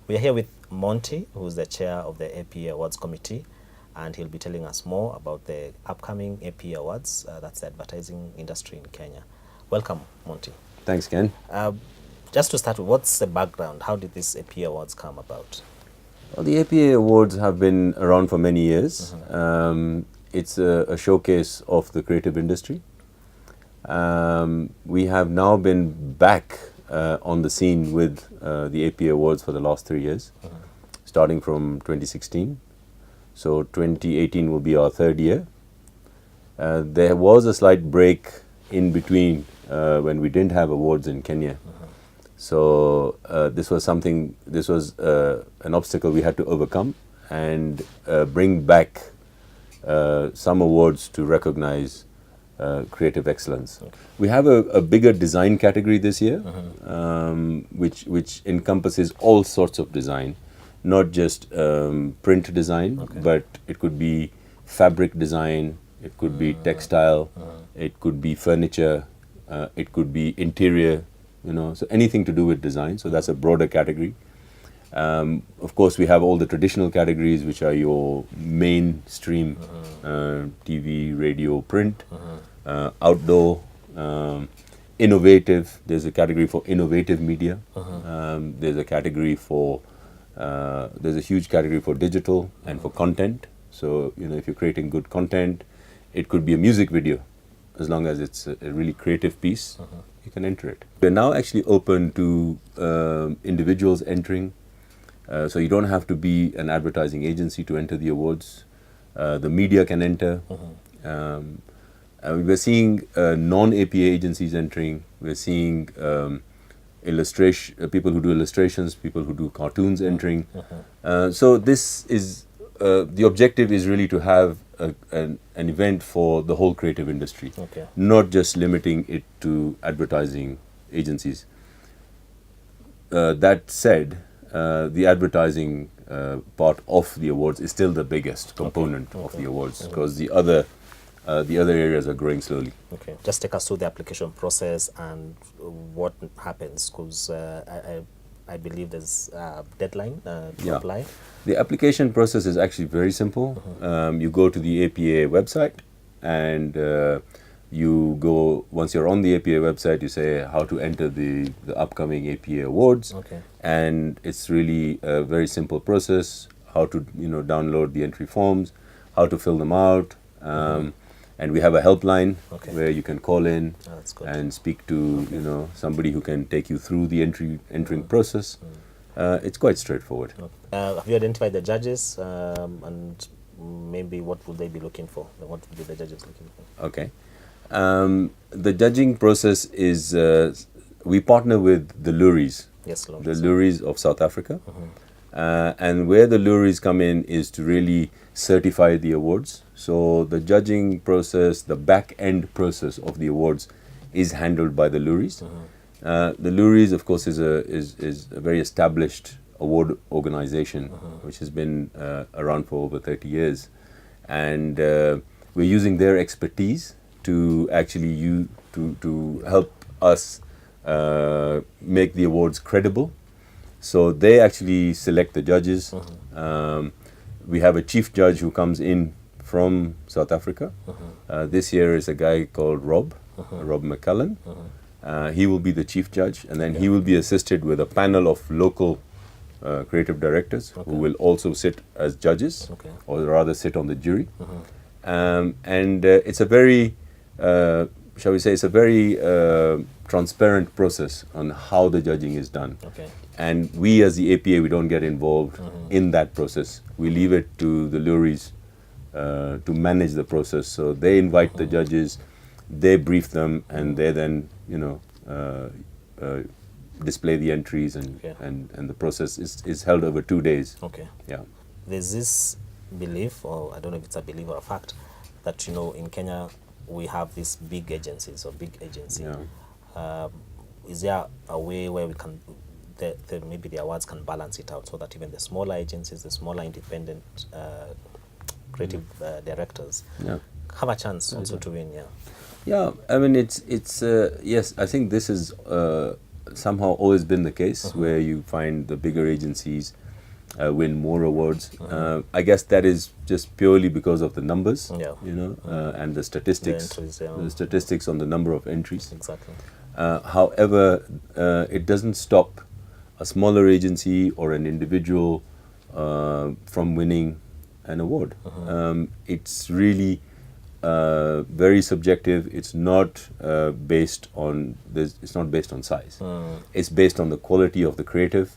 We are here with Monty, who is the chair of the APA Awards Committee, and he'll be telling us more about the upcoming APA Awards, that's the advertising industry in Kenya. Welcome, Monty. Thanks, Ken. Just to start with, what's the background? How did this APA Awards come about? Well, the APA Awards have been around for many years. It's a showcase of the creative industry. We have now been back on the scene with the APA Awards for the last 3 years, starting from 2016. So 2018 will be our third year. There was a slight break in between when we didn't have awards in Kenya. So this was an obstacle we had to overcome and bring back some awards to recognize creative excellence. Okay. We have a bigger design category this year, which encompasses all sorts of design, not just print design, but it could be fabric design, it could be textile, it could be furniture, it could be interior, so anything to do with design. So that's a broader category. Of course, we have all the traditional categories, which are your mainstream TV, radio, print, outdoor, innovative. There's a category for innovative media. There's a category for there's a huge category for digital and for content. So if you're creating good content, it could be a music video, as long as it's a really creative piece. You can enter it. We're now actually open to individuals entering. So you don't have to be an advertising agency to enter the awards. The media can enter. We're seeing non-APA agencies entering. We're seeing people who do illustrations, people who do cartoons entering. So this is the objective is really to have an event for the whole creative industry, not just limiting it to advertising agencies. That said, the advertising part of the awards is still the biggest component of the awards, because the other areas are growing slowly. Okay, just take us through the application process and what happens, because I believe there's a deadline to apply. The application process is actually very simple. You go to the APA website, and you go, once you're on the APA website, you say how to enter the upcoming APA awards. And it's really a very simple process, how to download the entry forms, how to fill them out. And we have a helpline where you can call in and speak to somebody who can take you through the entering process. It's quite straightforward. Have you identified the judges, and maybe what would they be looking for? What would be the judges looking for? Okay. The judging process is, we partner with the Loeries. Yes, Lord. The Loeries of South Africa. And where the Loeries come in is to really certify the awards. So the judging process, the back-end process of the awards is handled by the Loeries. The Loeries, of course, is a very established award organization, which has been around for over 30 years. And we're using their expertise to actually to help us make the awards credible. So they actually select the judges. We have a chief judge who comes in from South Africa. This year is a guy called Rob McCullen. He will be the chief judge, and then he will be assisted with a panel of local creative directors who will also sit as judges, or rather sit on the jury. And it's a very, shall we say, it's a very transparent process on how the judging is done. And we as the APA, we don't get involved in that process. We leave it to the Loeries to manage the process. So they invite the judges, they brief them, and they then, display the entries, and the process is held over 2 days. There's this belief, or I don't know if it's a belief or a fact, that in Kenya we have these big agencies or big agency. Is there a way where we can maybe the awards can balance it out, so that even the smaller agencies, the smaller independent creative directors have a chance also to win? I mean, it's yes, I think this is somehow always been the case, where you find the bigger agencies win more awards. I guess that is just purely because of the numbers, and the statistics, the statistics on the number of entries. Exactly. However, it doesn't stop a smaller agency or an individual from winning an award. It's really very subjective. It's not based on it's not based on size. It's based on the quality of the creative,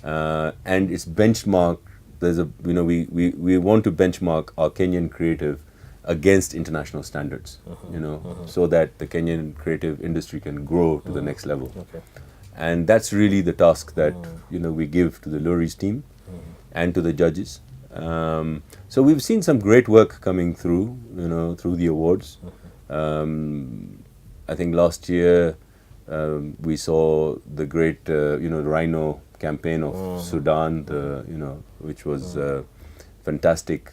and it's benchmark. There's a we want to benchmark our Kenyan creative against international standards, so that the Kenyan creative industry can grow to the next level. Okay. And that's really the task that we give to the Loeries team and to the judges. So we've seen some great work coming through, through the awards. I think last year we saw the great, the Rhino campaign of Sudan, which was a fantastic,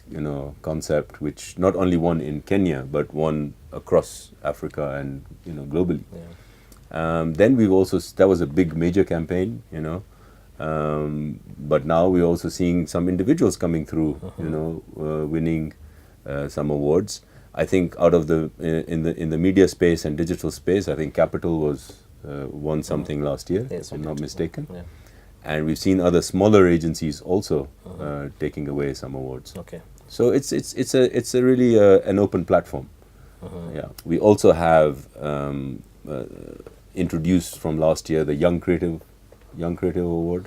concept, which not only won in Kenya but won across Africa and globally. Yeah. Then we've also that was a big major campaign, but now we're also seeing some individuals coming through, winning some awards. I think out of the in the media space and digital space, I think Capital was won something last year, if I'm not mistaken. Yeah. And we've seen other smaller agencies also taking away some awards. Okay. So it's a really an open platform. Yeah. We also have introduced from last year the Young Creative Award,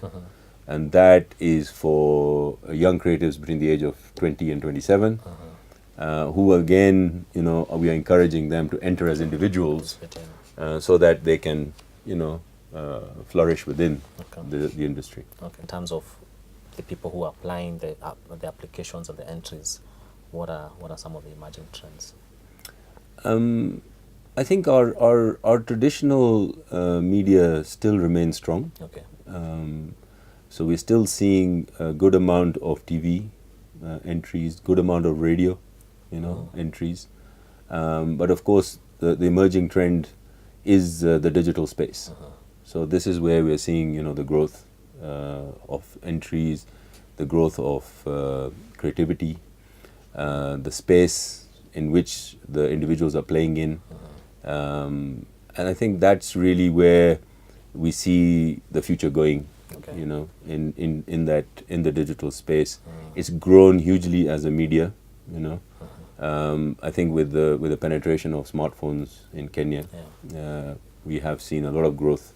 and that is for young creatives between the age of 20 and 27, who again, we are encouraging them to enter as individuals, so that they can, flourish within the industry. Okay. In terms of the people who are applying the applications and the entries, what are some of the emerging trends? I think our traditional media still remains strong. Okay. So we're still seeing a good amount of TV entries, good amount of radio, entries. But of course, the emerging trend is the digital space. So this is where we're seeing, the growth of entries, the growth of creativity, the space in which the individuals are playing in. And I think that's really where we see the future going, in the digital space. It's grown hugely as a media, I think with the penetration of smartphones in Kenya, we have seen a lot of growth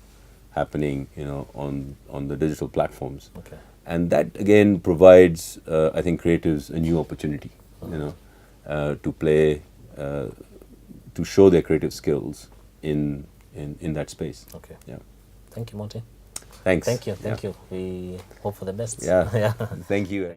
happening, on the digital platforms. Okay. And that again provides, I think, creatives a new opportunity, to play, to show their creative skills in that space. Okay. Yeah. Thank you, Monty. Thanks. Thank you. We hope for the best. Yeah. Yeah. Thank you.